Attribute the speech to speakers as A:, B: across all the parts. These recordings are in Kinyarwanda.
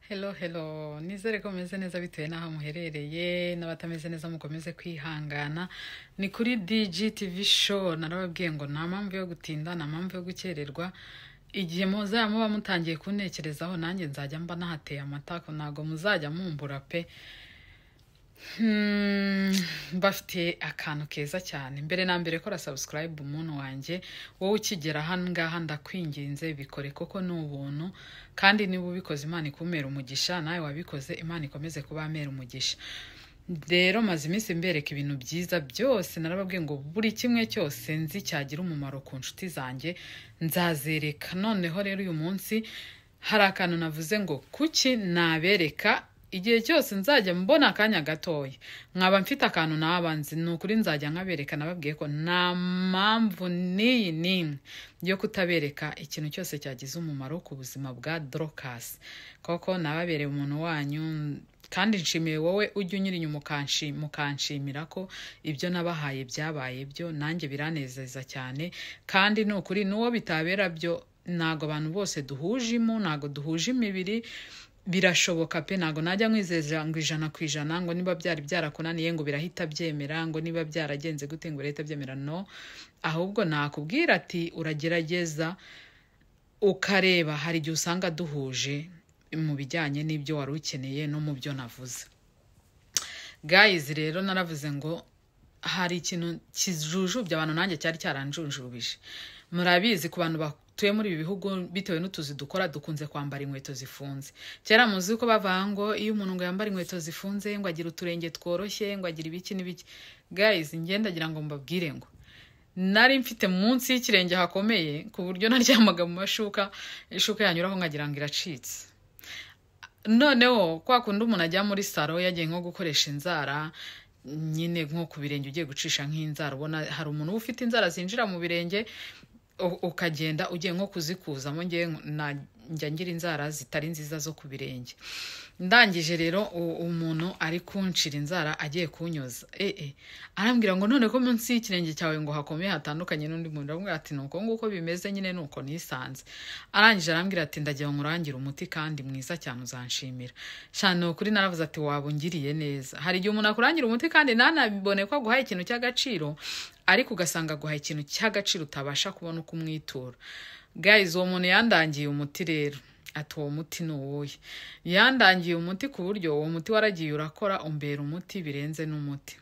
A: Hello, nizere ko meze neza bitewe n'aho muherereye n'abatameze neza mukomeze kwihangana. Ni kuri DGTV show, narababwiye ngo nta mpamvu yo gutinda, nta mpamvu yo gukererwa. Igihe muzaba muba mutangiye kuntekerezaho nanjye nzajya mba nahateye amatako, ntago muzajya mumbura pe. Bafite akantu keza cyane. Mbere na mbere kora subscribe umuntu wanjye, wowe ukigera hano ngaha ndakwinginze bikore koko ni ubuntu, kandi niba ubikoze Imana ikumera umugisha, nawe wabikoze Imana ikomeze kuba amera umugisha. Rero maze iminsi mbereka ibintu byiza byose, narababwiye ngo buri kimwe cyose nzi cyagira umumaro ku nshuti zanjye nzazereka. Noneho rero uyu munsi hari akantu navuze ngo kuki nabereka. Igihe cyose nzajya mbona akanya gatoya nkaba mfite akantu nabanzi, nukuri nzajya nkabereka. Nababwiye ko nta mpamvu n'iyi n'imwe yo kutabereka ikintu cyose cyagize umumaro ku buzima bwa Dorcas. Koko nababereye umuntu wanyu, kandi nshimiye wowe ujya unyura inyuma mukanshimira ko ibyo nabahaye byabaye byo, nanjye biranezeza cyane. Kandi nukuri n'uwo bitabera byo, ntago abantu bose duhujimo, ntago duhuje imibiri. Birashoboka pe, ntago najya nkwizeza ngo 100% ngo niba byari byarakunaniye ngo birahita byemera, ngo niba byaragenze gute ngo birahita byemera. No, ahubwo nakubwira ati uragerageza ukareba, hari igihe usanga duhuje mu bijyanye n'ibyo wari ukeneye no mu byo navuze. Guys, rero naravuze ngo hari ikintu kijujubya abantu, nanjye cyari cyaranjunjubije. Murabizi ku bantu batuye muri ibi bihugu, bitewe n'utuzi dukora dukunze kwambara inkweto zifunze. Kera muzi ko bavuga ngo iyo umuntu ngo yambara inkweto zifunze ngo agira uturenge tworoshye, ngo agira ibiki n'ibiki. Guys, ngendagira ngo mbabwire ngo nari mfite munsi y'ikirenge hakomeye ku buryo naryamaga mu mashuka, ishuka yanyuraho nkagira ngo iracitse. Noneho kwa kundi umuntu ajya muri salo yagiye nko gukoresha inzara, nyine nko ku birenge ugiye gucisha nk'inzara, ubona hari umuntu ufite inzara zinjira mu birenge, ukagenda ugiye nko kuzikuzamo. Njya ngira inzara zitari nziza zo ku birenge. Ndangije rero umuntu ari kunshira inzara agiye kunyoza, arambwira ngo none ko munsi y'ikirenge cyawe ngo hakomeye hatandukanye n'undi muntu. Aramubwira ati nuko nguko bimeze nyine, nuko nisanze. Arangije arambwira ati ndagira ngo urangira umuti kandi mwiza cyane uzanshimira. Shano kuri naravuze ati wabungiriye neza. Hari igihe umuntu akurangira umuti kandi nanabibone ko aguhaye ikintu cy'agaciro, ariko ugasanga aguhaye ikintu cy'agaciro utabasha kubona uko umwitura. Guys, uwo muntu yandangiye umuti rero. Ati uwo muti ni uwuhe? Yandangiye umuti ku buryo uwo muti waragiye urakora umbera umuti birenze n'umuti.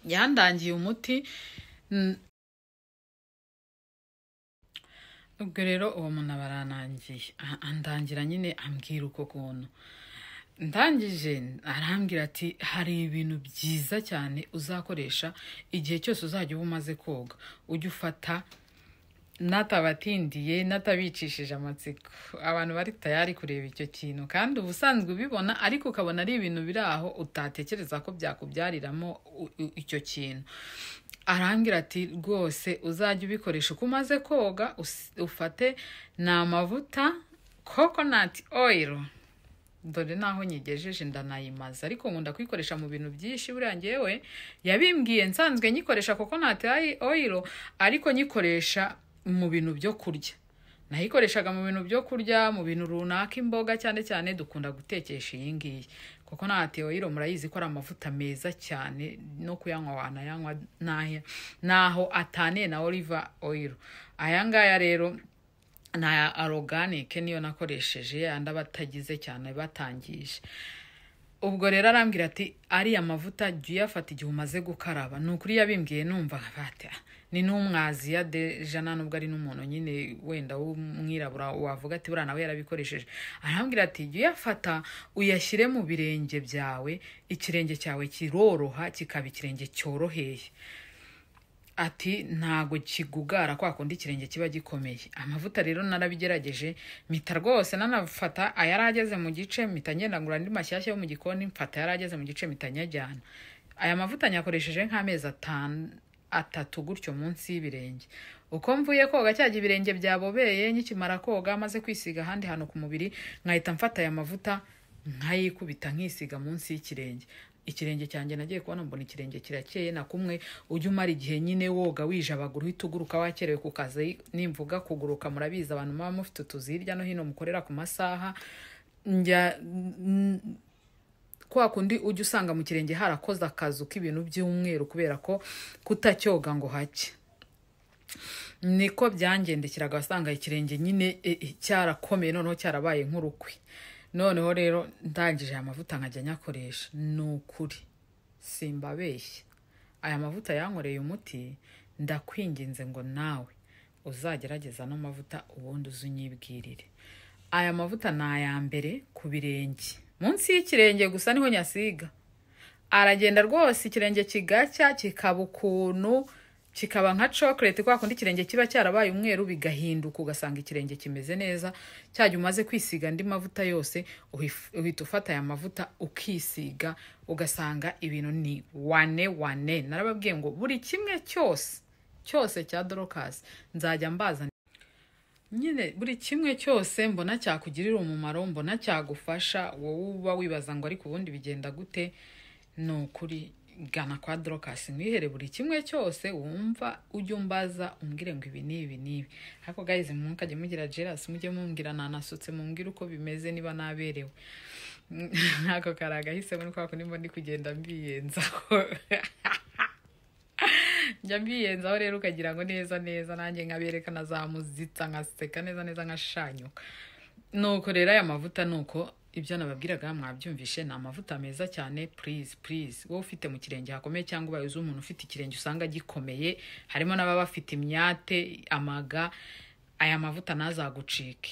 A: Yandangiye umuti. Ubwo rero uwo muntu baranangiye, andangira nyine ambwira uko kuntu. Ndangije arambwira ati hari ibintu byiza cyane uzakoresha igihe cyose uzajya uba umaze koga. Ujye ufata natabatindiye, natabicishije amatsiko. Abantu bari tayari kureba icyo kintu, kandi ubusanzwe ubibona, ariko ukabona ari ibintu biri aho utatekereza ko byakubyariramo icyo kintu. Arambwira ati rwose uzajya ubikoresha uko umaze koga. Ufate n'amavuta coconut oil, dore naho nyigejeje ndanayimaza, ariko nkunda kwikoresha mu bintu byinshi. Buriya ngewe yabimbwiye nsanzwe nyikoresha coconut oil, ariko nyikoresha mu bintu byo kurya. Nayikoreshaga mu bintu byo kurya, mu bintu runaka, imboga cyane cyane dukunda gutekesha iyi ngiyi. Coconut oil murayizi ko ari amavuta meza cyane, no kuyanywa wanayanywa naho ataniye na olive oil. Aya ngaya rero na organic niyo nakoresheje, andi abatagize cyane batangije. Ubwo rero arambwira ati ari amavuta jya uyafata igihe umaze gukaraba. Nukuri yabimbwiye numva bata ni n'umwazi ya dejana, nubwo ari n'umuntu nyine wenda w'umwirabura wavuga ati bura nawe yarabikoresheje. Arambwira ati jya uyafata uyashyire mu birenge byawe, ikirenge cyawe kiroroha, kikaba ikirenge cyoroheye. Ati ntago kigugara kwa kundi ikirenge kiba gikomeye. Amavuta rero narabigerageje, mita rwose nanafata ayarageze mu gice, mita ngenda ngura andi mashyashya yo mu gikoni, mfata yarageze mu gice mita nyajyana. Aya mavuta nyakoresheje nk'amezi 3 gutyo munsi y'ibirenge. Uko mvuye koga cyaje ibirenge byabobeye, nyikimara koga maze kwisiga handi hano ku mubiri, nkahita mfata aya mavuta nkayikubita nkisiga munsi y'ikirenge. Ikirenge cyanjye nagiye kubona mbona ikirenge kirakeye. Na kumwe ujye umara igihe nyine woga wijabagura, uhita uguruka wakerewe ku kazi. Nimvuga kuguruka murabizi abantu baba mufite utuzi hirya no hino mukorera ku masaha, njya kwa kundi ujya usanga mu kirenge harakoze akazu k'ibintu by'umweru kubera ko kutacyoga ngo hake. Niko byangendekeraga, wasanga ikirenge nyine cyarakomeye noneho cyarabaye nk'urukwi. Noneho rero ndangije aya mavuta nkajya nyakoresha. Ni ukuri simbabeshye, aya mavuta yankoreye umuti. Ndakwinginze ngo nawe uzagerageza no mavuta ubundi uzunyibwirire. Aya mavuta ni aya mbere ku birenge, munsi y'ikirenge gusa niho nyasiga. Aragenda rwose ikirenge kigacya kikaba ukuntu, kikaba nka chocolate, kwa kundi ikirenge kiba cyarabaye umweru bigahinduka ugasanga ikirenge kimeze neza. Cyajya umaze kwisiga andi mavuta yose uhita ufata aya mavuta ukisiga ugasanga ibintu ni wane. Narababwiye ngo buri kimwe cyose cya Dorcas nzajya mbaza nyine, buri kimwe cyose mbona cyakugirira umumaro, mbona cyagufasha wowe uba wibaza ngo ariko ubundi bigenda gute. Ni ukuri gana kwa Dorcas nkwihere buri kimwe cyose wumva, ujye umbaza umbwire ngo ibi n'ibi. Ariko guys, mukajye mugira jealous, mujye mumbwira nanasutse, mumbwire uko bimeze niba naberewe. Nako karaga hisemo nuko ako nimba ndi kugenda mbiyenzaho. Njya mbiyenzaho rero ukagira ngo neza nanjye nkabereka nazamuzitsa nkaseka neza nkashanyuka. Nuko rero aya mavuta nuko ibyo nababwiraga mwabyumvishe, ni amavuta meza cyane. Please wowe ufite mu kirenge hakomeye cyangwa ubaye uzi umuntu ufite ikirenge usanga gikomeye, harimo n'ababa bafite imyate, amaga, aya mavuta nazagucike.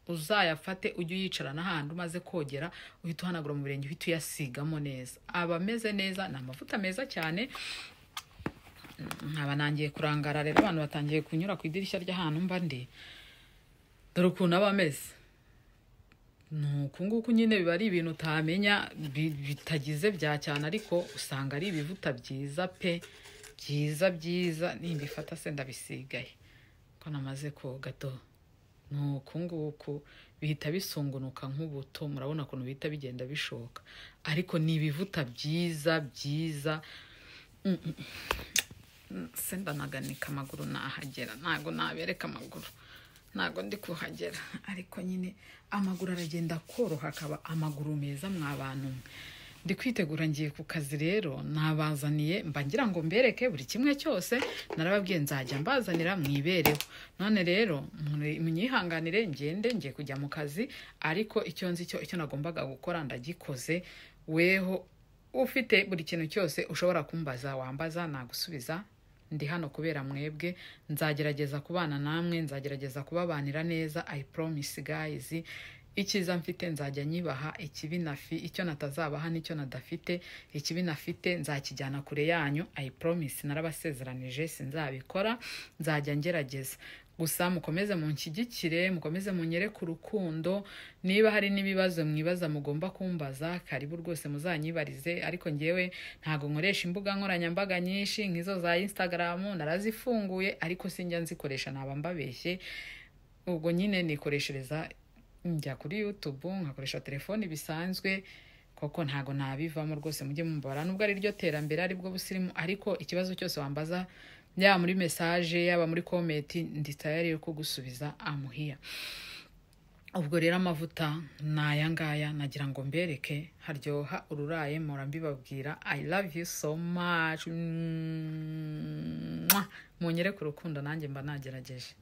A: Uzayafate ujye uyicara n'ahandi umaze kogera uhita uhanagura mu birenge, uhita uyasigamo neza, aba ameze neza. Ni amavuta meza cyane. Nkaba nangiye kurangara rero, abantu batangiye kunyura ku idirishya ry'ahantu mba ndi, dore ukuntu aba ameze. Nuko nguko nyine biba ari ibintu utamenya bitagize bya cyane, ariko usanga ari ibivuta byiza pe, byiza. Nimbifata se ndabisigaye ko namaze koga do. Nuko nguko bihita bisungunuka nk'ubuto, murabona ukuntu bihita bigenda bishoka, ariko ni ibivuta byiza. Senda naganika amaguru nahagera, ntago nabereka amaguru, ntago ndi kuhagera, ariko nyine amaguru aragenda koroha akaba amaguru meza. Mwabantu ndi kwitegura ngiye ku kazi rero, nabazaniye mbangira ngo mbereke buri kimwe cyose. Narababwiye nzajya mbazanira mwibereho. None rero munyihanganire ngiye kujya mu kazi, ariko icyo nzi icyo nagombaga gukora ndagikoze. Weho ufite buri kintu cyose ushobora kumbaza wambaza, nagusubiza. Ndi hano kubera mwebwe, nzagerageza kubana namwe, nzagerageza kubabanira neza. I promise guys, icyiza mfite nzajya nyibaha, ikibi nafi icyo natazabaha nicyo nadafite, ikibi nafite nzakijyana kure yanyu. I promise, narabasezeranije sinzabikora, nzajya ngerageza. Gusa mukomeze munshyigikire, mukomeze munyereke urukundo. Niba hari n'ibibazo mwibaza mugomba kumbaza, karibu rwose muzanyibarize. Ariko ngewe ntago nkoresha imbuga nkoranyambaga nyinshi nk'izo za Instagram, narazifunguye ariko sinjya nzikoresha, naba mbabeshye. Ubwo nyine nikoreshereza, njya kuri YouTube nkakoresha telefone bisanzwe, koko ntago nabivamo rwose. Mujye mumbara, nubwo ari ryo terambere, ari bwo busirimu, ariko ikibazo cyose wambaza, yaba muri message yaba muri comment, ndi tayari yo kugusubiza. amuhiya. Ubwo rero amavuta naya ngaya nagira ngo mbereke, haryoha ururaye mpora mbibabwira. I love you so much. Munyereke urukundo nanjye mba nagerageje.